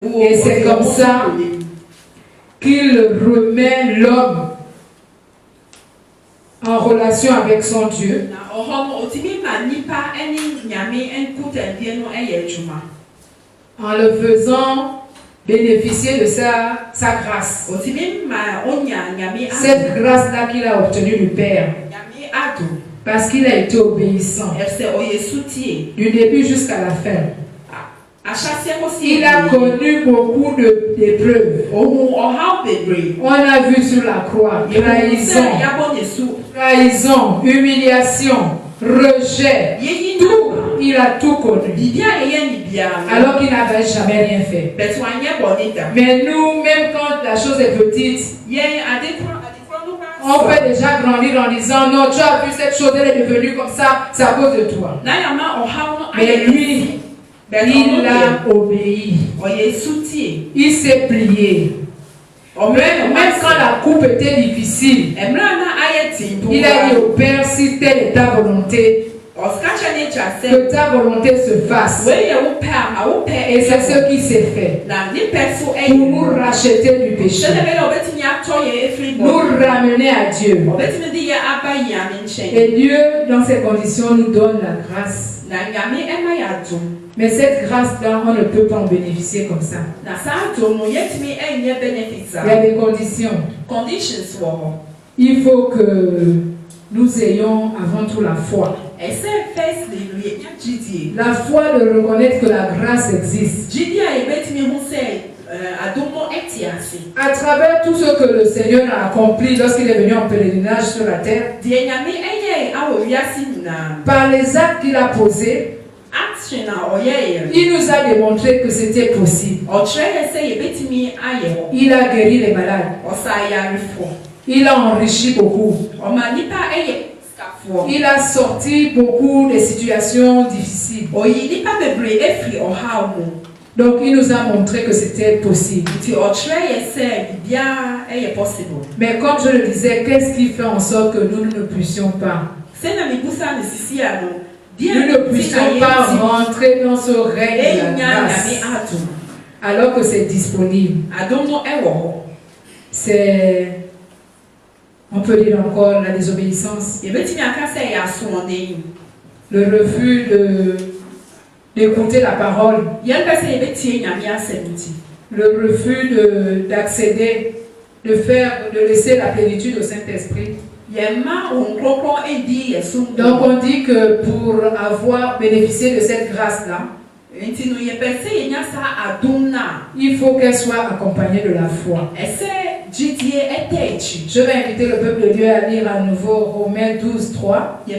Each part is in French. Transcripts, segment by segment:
Et c'est comme ça qu'il remet l'homme en relation avec son Dieu. En le faisant bénéficier de sa grâce. Cette grâce-là qu'il a obtenue du Père. Parce qu'il a été obéissant. Du début jusqu'à la fin. Il a connu beaucoup d'épreuves. On a vu sur la croix trahison, humiliation, rejet, tout. Il a tout connu. Alors qu'il n'avait jamais rien fait. Mais nous, même quand la chose est petite, on peut déjà grandir en disant non, tu as vu cette chose, elle est devenue comme ça, c'est à cause de toi. Mais lui, il a obéi. Il s'est plié. Même quand la coupe était difficile, il a dit au Père, si telle est ta volonté, que ta volonté se fasse. Et c'est ce qui s'est fait. Pour nous racheter du péché. Nous ramener à Dieu. Et Dieu, dans ces conditions, nous donne la grâce. Mais cette grâce-là, on ne peut pas en bénéficier comme ça. Il y a des conditions. Il faut que nous ayons avant tout la foi. La foi de reconnaître que la grâce existe. À travers tout ce que le Seigneur a accompli lorsqu'il est venu en pèlerinage sur la terre, par les actes qu'il a posés, il nous a démontré que c'était possible. Il a guéri les malades. Il a enrichi beaucoup. Il a sorti beaucoup de situations difficiles. Donc il nous a montré que c'était possible. Mais comme je le disais, qu'est-ce qui fait en sorte que nous ne puissions pas? Nous ne puissions pas rentrer dans ce règne de la grâce alors que c'est disponible. C'est, on peut dire encore, la désobéissance. Le refus d'écouter la parole. Le refus d'accéder, de laisser la plénitude au Saint-Esprit. Donc on dit que pour avoir bénéficié de cette grâce-là, il faut qu'elle soit accompagnée de la foi. Je vais inviter le peuple de Dieu à lire à nouveau Romains 12, 3 et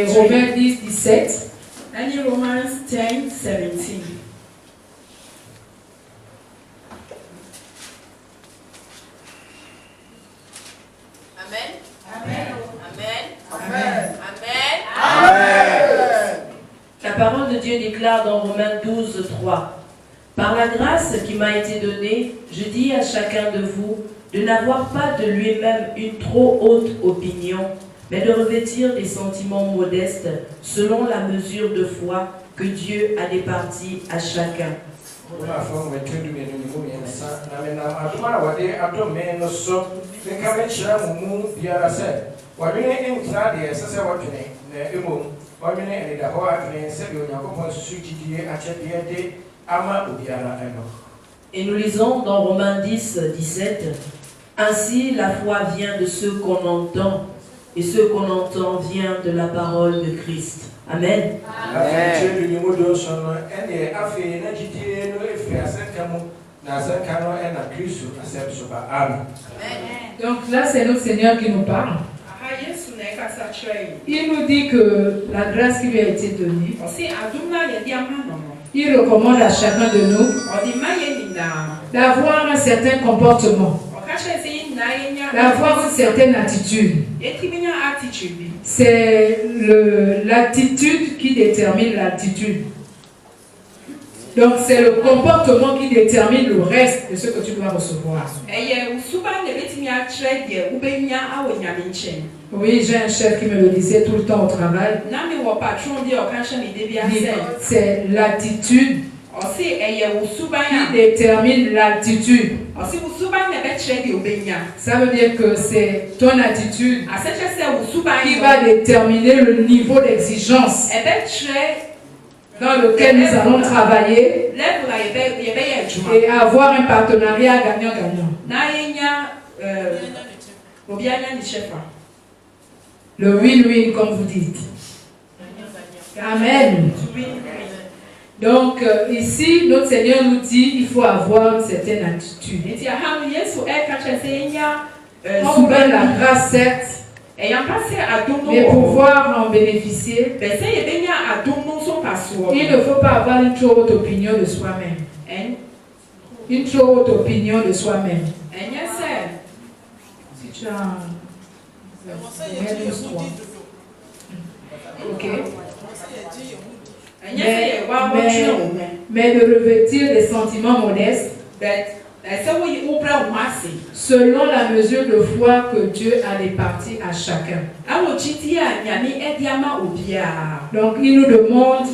Romains 10, 17. Romans 10, 17. Amen. Amen. Amen. Amen. Amen. La parole de Dieu déclare dans Romains 12, 3. Par la grâce qui m'a été donnée, je dis à chacun de vous de n'avoir pas de lui-même une trop haute opinion, mais de revêtir des sentiments modestes selon la mesure de foi que Dieu a départie à chacun. Et nous lisons dans Romains 10, 17, ainsi la foi vient de ce qu'on entend, et ce qu'on entend vient de la parole de Christ. Amen. Amen. Donc là, c'est notre Seigneur qui nous parle. Il nous dit que la grâce qui lui a été donnée, il recommande à chacun de nous d'avoir un certain comportement, d'avoir une certaine attitude. C'est l'attitude qui détermine l'attitude. Donc c'est le comportement qui détermine le reste de ce que tu dois recevoir. Oui, j'ai un chef qui me le disait tout le temps au travail. C'est l'attitude qui détermine l'altitude. Ça veut dire que c'est ton attitude qui va déterminer le niveau d'exigence dans lequel nous allons travailler et avoir un partenariat gagnant-gagnant. Le win-win, comme vous dites. Amen. Donc, ici, notre Seigneur nous dit qu'il faut avoir une certaine attitude. On vous donne la grâce, certes, mais pour pouvoir en bénéficier, il ne faut pas avoir une trop haute opinion de soi-même. Une trop haute opinion de soi-même. Si tu as ok. Mais de revêtir des sentiments modestes selon la mesure de foi que Dieu a répartie à chacun. Donc il nous demande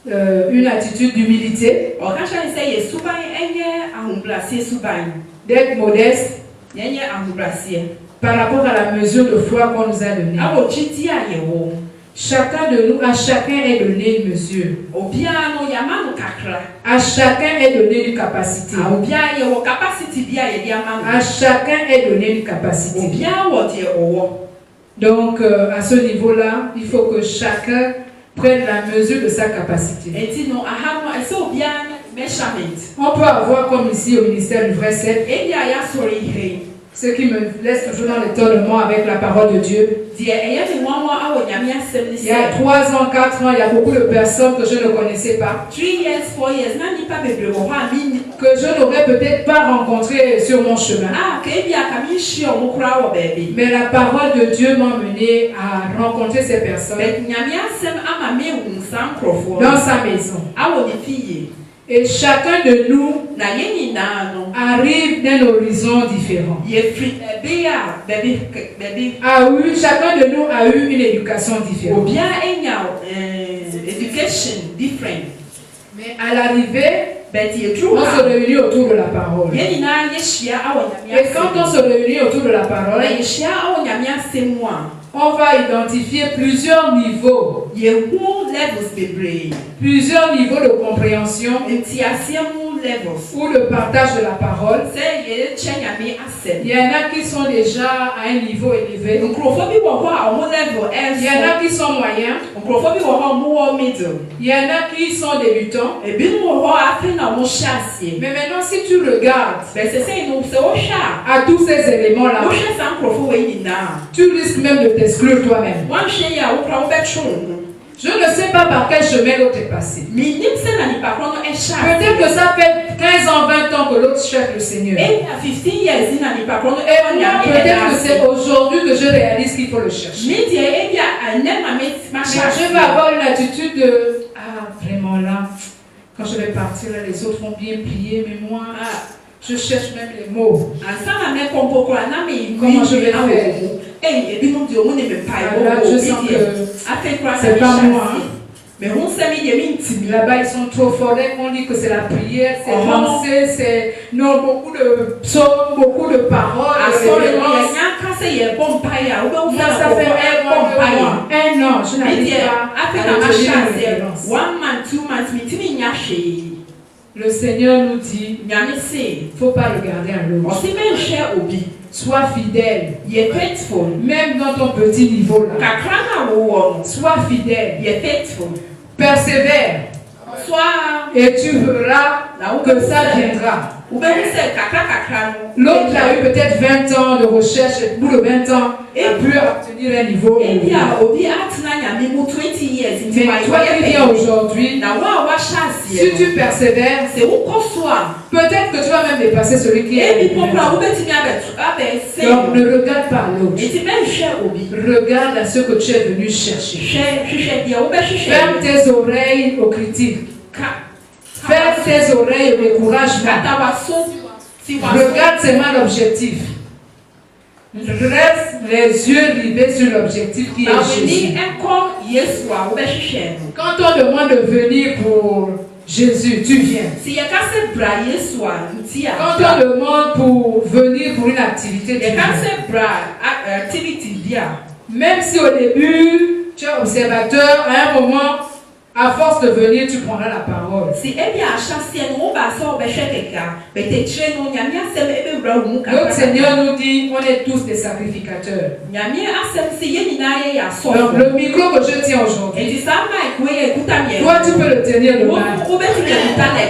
une attitude d'humilité, d'être modeste par rapport à la mesure de foi qu'on nous a donnée. Chacun de nous, à chacun est donné une mesure. À chacun est donné une capacité. À chacun est donné une capacité. Donc, à ce niveau-là, il faut que chacun prenne la mesure de sa capacité. On peut avoir, comme ici au ministère du Vrai Sel, ce qui me laisse toujours dans l'étonnement avec la parole de Dieu. Il y a 3 ans, 4 ans, il y a beaucoup de personnes que je ne connaissais pas, que je n'aurais peut-être pas rencontrées sur mon chemin. Mais la parole de Dieu m'a mené à rencontrer ces personnes dans sa maison. Et chacun de nous arrive d'un horizon différent. Chacun de nous a eu une éducation différente. Mais à l'arrivée, on se réunit autour de la parole. Et quand on se réunit autour de la parole, on va identifier plusieurs niveaux. Plusieurs niveaux de compréhension ou de partage de la parole. Il y en a qui sont déjà à un niveau élevé. Il y en a qui sont moyens. Il y en a qui sont débutants. Mais maintenant, si tu regardes à tous ces éléments-là, tu risques même de t'exclure toi-même. Je ne sais pas par quel chemin l'autre est passé. Peut-être que ça fait 15 ans, 20 ans que l'autre cherche le Seigneur. Et moi, peut-être que c'est aujourd'hui que je réalise qu'il faut le chercher. Mais je vais avoir une attitude de vraiment là, quand je vais partir, là, les autres vont bien prier, mais moi, je cherche même les mots. Comment je vais faire? Là, je sens que c'est pas moi. Mais là-bas, ils sont trop forts. On dit que c'est la prière, c'est penser, c'est beaucoup de psaumes, beaucoup de paroles. Ça fait un an, je n'arrive pas à retenir une référence. Le Seigneur nous dit, il ne faut pas regarder à l'autre. Sois fidèle. Même dans ton petit niveau là. Sois fidèle. Persévère. Et tu verras que ça viendra. L'autre a eu peut-être 20 ans de recherche, et plus de 20 ans, et a pu obtenir un niveau. Mais toi qui viens aujourd'hui, si tu persévères, peut-être que tu vas même dépasser celui qui est. Donc ne regarde pas l'autre. Regarde à ce que tu es venu chercher. Ferme tes oreilles aux critiques. Ferme tes oreilles au découragement. Regarde seulement l'objectif. Reste les yeux rivés sur l'objectif qui est Jésus. Quand on demande de venir pour Jésus, tu viens. Quand on demande pour venir pour une activité, tu viens. Même si au début, tu es observateur, à un moment, à force de venir, tu prendras la parole. Notre Seigneur nous dit, on est tous des sacrificateurs. Donc, le micro que je tiens aujourd'hui, toi tu peux le tenir demain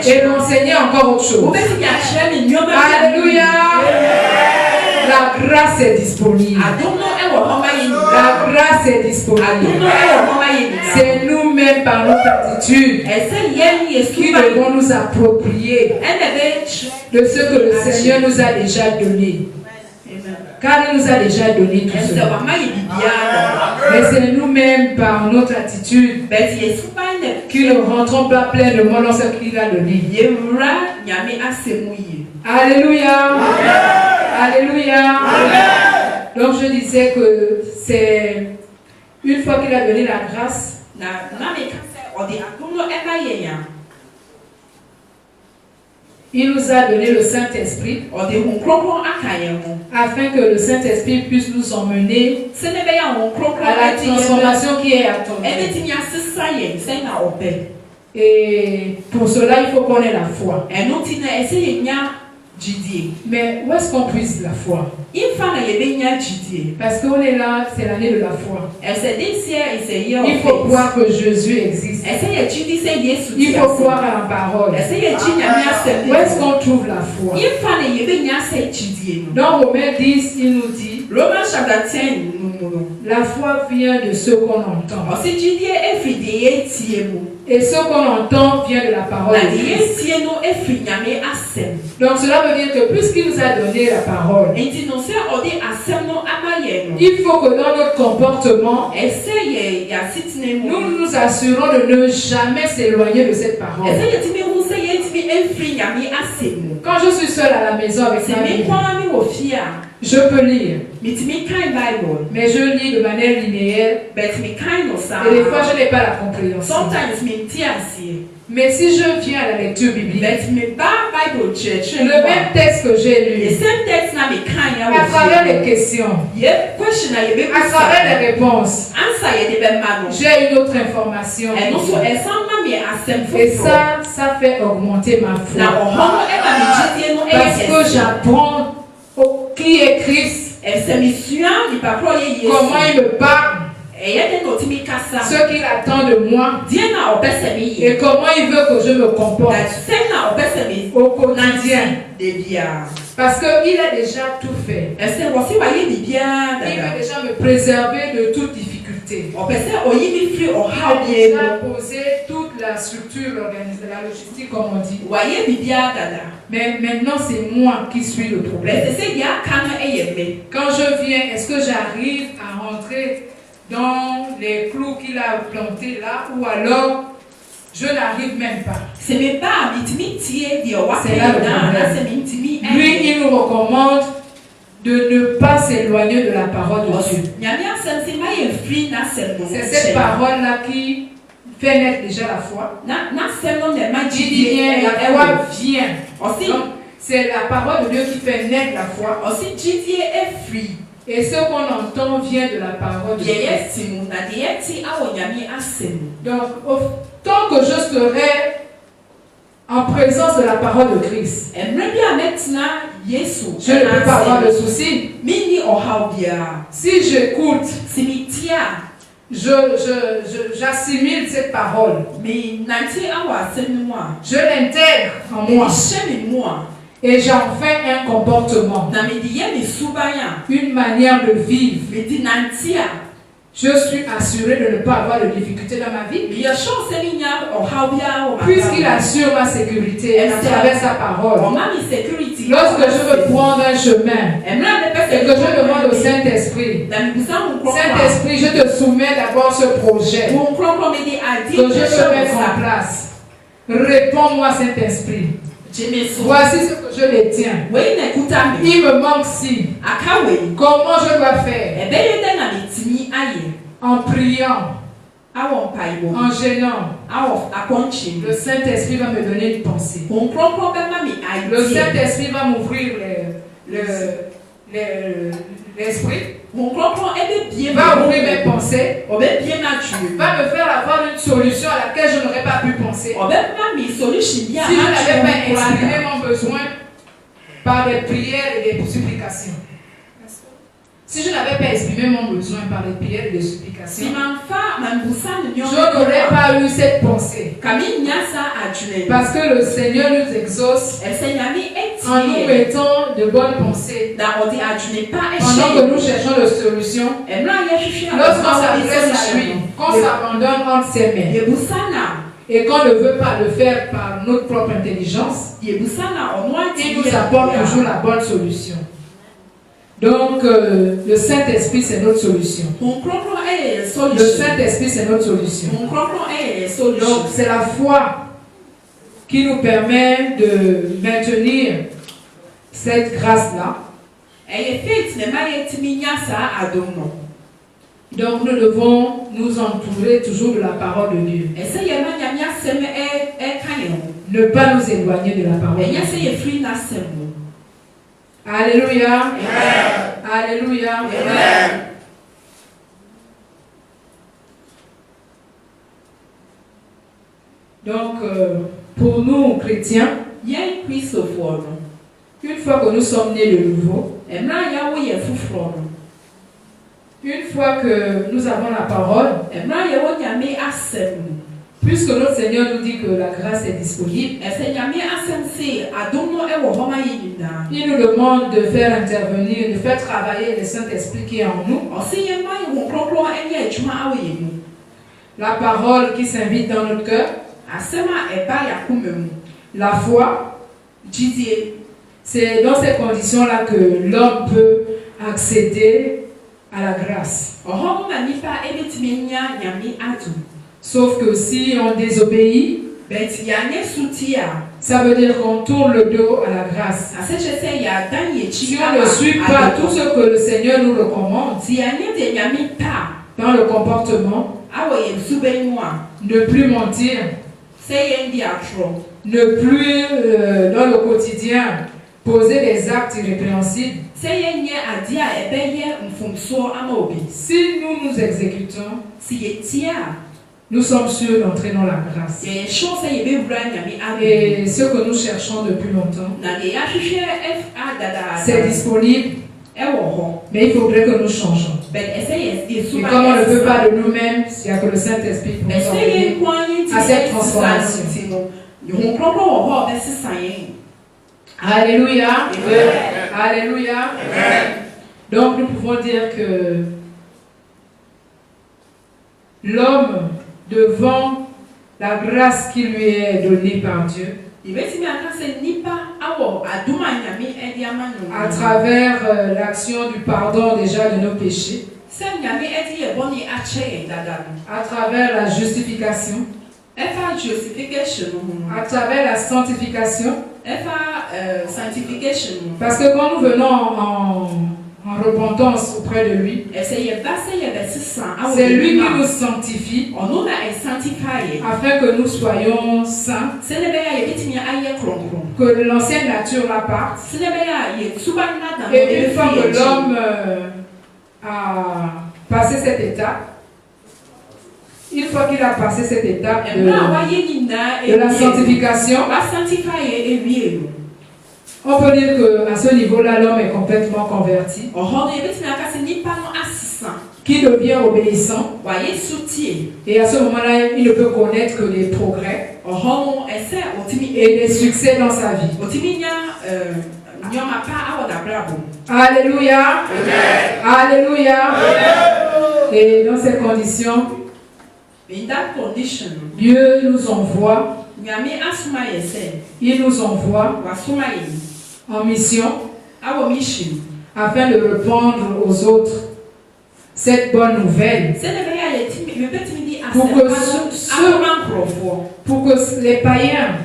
et l'enseigner encore autre chose. Alléluia. La grâce est disponible. La grâce est disponible. C'est nous-mêmes par notre attitude qui devons nous approprier de ce que le Seigneur nous a déjà donné. Car il nous a déjà donné tout cela. Mais c'est nous-mêmes par notre attitude qui ne rentrons pas pleinement dans ce qu'il a donné. Alléluia. Alléluia. Donc je disais que c'est une fois qu'il a donné la grâce, il nous a donné le Saint-Esprit afin que le Saint-Esprit puisse nous emmener à la transformation qui est attendue. Et pour cela, il faut qu'on ait la foi. Mais où est-ce qu'on puise la foi? Parce qu'on est là, c'est l'année de la foi. Il faut croire que Jésus existe. Il faut croire à la parole. Où est-ce qu'on trouve la foi? Dans Romains 10, il nous dit, la foi vient de ce qu'on entend. Et ce qu'on entend vient de la parole de Christ. Donc cela veut dire que puisqu'il nous a donné la parole, il faut que dans notre comportement, nous nous assurons de ne jamais s'éloigner de cette parole. Quand je suis seule à la maison avec ma Bible, je peux lire, mais je lis de manière linéaire et des fois je n'ai pas la compréhension. Mais si je viens à la lecture biblique, le même texte que j'ai lu, à travers les questions, à travers les réponses, j'ai une autre information. Et ça fait augmenter ma foi. Parce que j'apprends qui est Christ, comment il me parle, ce qu'il attend de moi et comment il veut que je me comporte au quotidien. Parce qu'il a déjà tout fait. Il veut déjà me préserver de toute difficulté. Il a déjà posé toute la structure, la logistique comme on dit. Mais maintenant c'est moi qui suis le problème. Quand je viens, est-ce que j'arrive à rentrer dans les clous qu'il a plantés là, ou alors je n'arrive même pas? C'est là le problème. Lui, il nous recommande de ne pas s'éloigner de la parole de Dieu. C'est cette parole-là qui fait naître déjà la foi. Qui dit bien, la foi vient. C'est la parole de Dieu qui fait naître la foi. Et ce qu'on entend vient de la parole de Dieu. Donc, tant que je serai en présence de la parole de Christ, je ne peux pas avoir de soucis. Si j'écoute, j'assimile cette parole, je l'intègre en moi. Et j'en fais un comportement, une manière de vivre. Je suis assuré de ne pas avoir de difficultés dans ma vie. Puisqu'il assure ma sécurité à travers sa parole. Lorsque je veux prendre un chemin et que je demande au Saint-Esprit, Saint-Esprit, je te soumets d'abord ce projet que je veux mettre en place. Réponds-moi, Saint-Esprit. Voici ce que je détiens. Il me manque ci. Comment je dois faire? En priant, en gênant, Le Saint-Esprit va me donner une pensée. Le Saint-Esprit va m'ouvrir l'esprit. Va ouvrir mes pensées. Va me faire avoir une solution à laquelle je n'aurais pas pu penser. Si je n'avais pas exprimé mon besoin par des prières et des supplications. Si je n'avais pas exprimé mon besoin par les prières et les supplications, je n'aurais pas eu cette pensée. Parce que le Seigneur nous exauce en nous mettant de bonnes pensées. Pendant que nous cherchons la solution, lorsqu'on s'adresse à lui, qu'on s'abandonne entre ses mains, et qu'on ne veut pas le faire par notre propre intelligence, il nous apporte toujours la bonne solution. Donc, le Saint-Esprit, c'est notre solution. Le Saint-Esprit, c'est notre solution. Donc, c'est la foi qui nous permet de maintenir cette grâce-là. Donc, nous devons nous entourer toujours de la parole de Dieu. Ne pas nous éloigner de la parole de Dieu. Alléluia. Amen. Alléluia. Amen. Donc, pour nous, chrétiens, une fois que nous sommes nés de nouveau, une fois que nous avons la parole, puisque notre Seigneur nous dit que la grâce est disponible, il nous demande de faire intervenir, de faire travailler le Saint-Esprit qui est en nous. La parole qui s'invite dans notre cœur. La foi. C'est dans ces conditions-là que l'homme peut accéder à la grâce. Sauf que si on désobéit, ça veut dire qu'on tourne le dos à la grâce. Si on ne suit pas tout ce que le Seigneur nous recommande, dans le comportement, ne plus mentir, ne plus dans le quotidien poser des actes irrépréhensibles. Si nous nous exécutons, nous sommes sûrs d'entrer dans la grâce. Et ce que nous cherchons depuis longtemps, c'est disponible, mais il faudrait que nous changeons. Et comme on ne peut pas de nous-mêmes, il n'y a que le Saint-Esprit pour nous aider à cette transformation. Alléluia. Alléluia. Donc nous pouvons dire que l'homme, devant la grâce qui lui est donnée par Dieu, à travers l'action du pardon déjà de nos péchés, à travers la justification, à travers la sanctification, parce que quand nous venons en repentance auprès de lui, c'est lui qui nous sanctifie afin que nous soyons saints, que l'ancienne nature la parte, et une fois que l'homme a passé cette étape, une fois qu'il a passé cette étape de la sanctification, on peut dire qu'à ce niveau-là, l'homme est complètement converti, qui devient obéissant, et à ce moment-là, il ne peut connaître que les progrès et les succès dans sa vie. Alléluia. Alléluia. Et dans ces conditions, Dieu nous envoie, il nous envoie en mission afin de répandre aux autres cette bonne nouvelle pour que les païens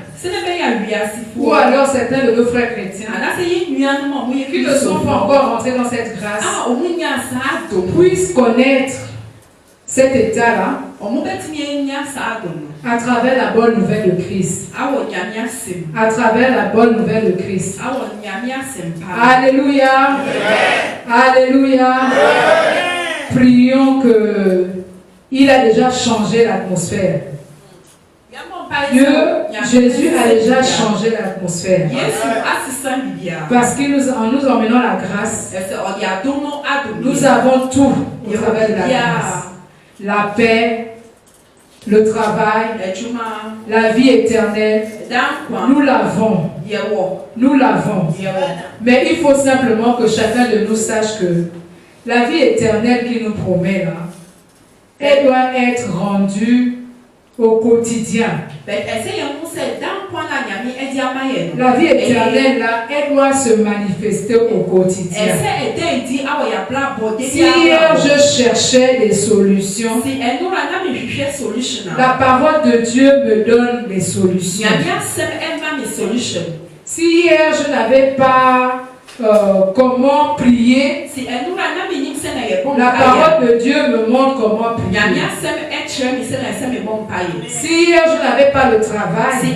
ou alors certains de nos frères chrétiens qui ne sont pas encore rentrés dans cette grâce puissent connaître cet état-là à travers la bonne nouvelle de Christ. À travers la bonne nouvelle de Christ. Alléluia. Alléluia. Prions que il a déjà changé l'atmosphère. Dieu, Jésus a déjà changé l'atmosphère. Parce qu'en nous emmenant la grâce, nous avons tout au travers de la grâce. La paix, le travail, la vie éternelle, nous l'avons. Nous l'avons. Mais il faut simplement que chacun de nous sache que la vie éternelle qu'il nous promet là, elle doit être rendue au quotidien. La vie éternelle là, elle doit se manifester au quotidien. Si hier je cherchais des solutions, la parole de Dieu me donne des solutions. Si hier je n'avais pas comment prier, la parole de Dieu me montre comment prier. Si hier je n'avais pas le travail,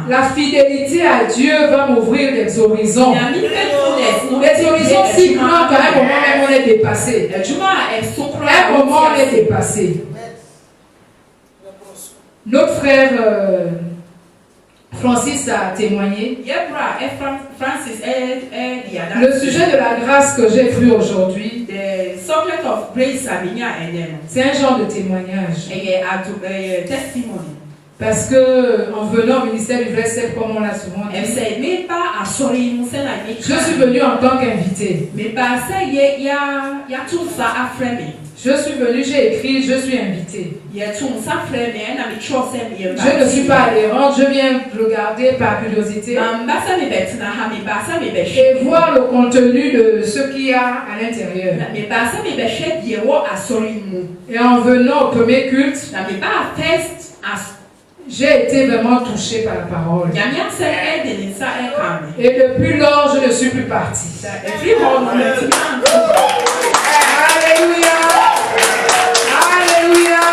la fidélité à Dieu va m'ouvrir des horizons. Les horizons si grands qu'à un moment même on est dépassé. À un moment on est dépassé. Notre frère Francis a témoigné. Le sujet de la grâce que j'ai vu aujourd'hui, c'est un genre de témoignage. Parce que en venant au ministère du verset, comme on l'a souvent dit, je suis venu en tant qu'invité. Je suis venu, j'ai écrit, je suis invité. Je ne suis pas adhérente, je viens regarder par curiosité et voir le contenu de ce qu'il y a à l'intérieur. Et en venant au premier culte, j'ai été vraiment touchée par la parole. Et depuis lors, je ne suis plus partie. Alléluia. Alléluia.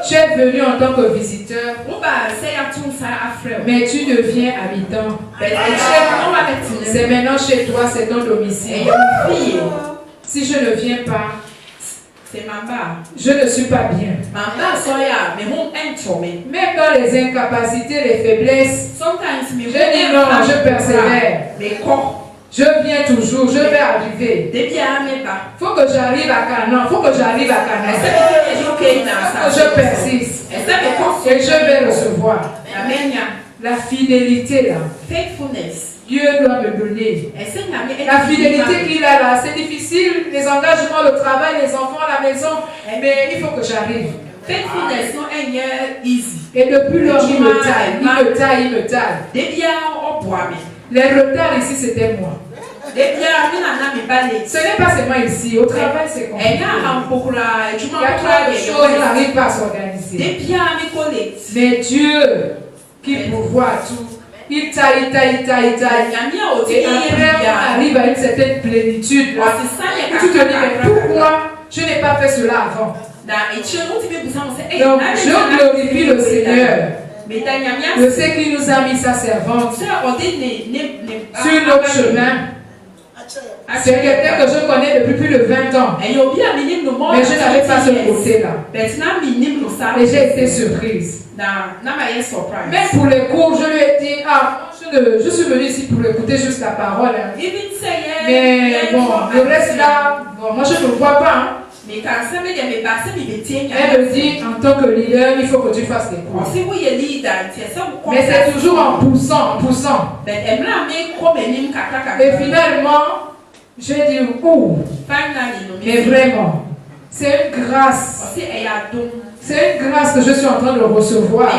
Tu es venu en tant que visiteur, mais tu deviens habitant. C'est maintenant chez toi, c'est ton domicile. Si je ne viens pas, je ne suis pas bien. Même dans les incapacités, les faiblesses, je dis non, je persévère. Je viens toujours, je vais arriver. Il faut que j'arrive à Canaan, il faut que j'arrive à Canaan. Je persiste et je vais recevoir. La fidélité là, Dieu doit me donner. La fidélité qu'il a là, c'est difficile, les engagements, le travail, les enfants, la maison, mais il faut que j'arrive. Et depuis lors, il me taille, il me taille, il me taille. Les retards ici, c'était moi. Ce n'est pas seulement ici, au travail c'est compliqué. Il y a trop de choses, on n'arrive pas à s'organiser. Mais Dieu, qui pourvoit tout, il taille. Et après, on arrive à une certaine plénitude. Là. Tu te dis, mais pourquoi je n'ai pas fait cela avant? Donc, je glorifie le Seigneur. Je sais qu'il nous a mis sa servante sur notre chemin. C'est quelqu'un que je connais depuis plus de 20 ans. Mais je n'avais pas ce côté-là. Et j'ai été surprise. Même pour les cours, je lui ai dit, je suis venue ici pour écouter juste la parole. Mais bon, le reste là, bon, moi je ne le vois pas. Hein. Elle me dit, en tant que leader, il faut que tu fasses des cours. Mais c'est toujours en poussant. Et finalement, j'ai dit, mais vraiment, c'est une grâce. C'est une grâce que je suis en train de recevoir.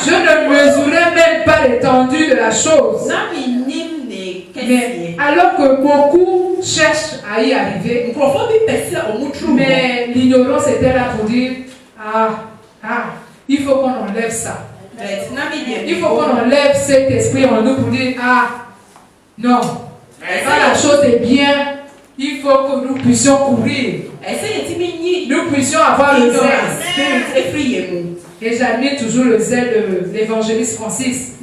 Je ne mesurais même pas l'étendue de la chose. Mais alors que beaucoup cherchent à y arriver, mais l'ignorance était là pour dire, il faut qu'on enlève ça. Il faut qu'on enlève cet esprit en nous pour dire, non, la chose est bien, Il faut que nous puissions courir. Nous puissions avoir le zèle. Et j'admire toujours le zèle de l'évangéliste Francis.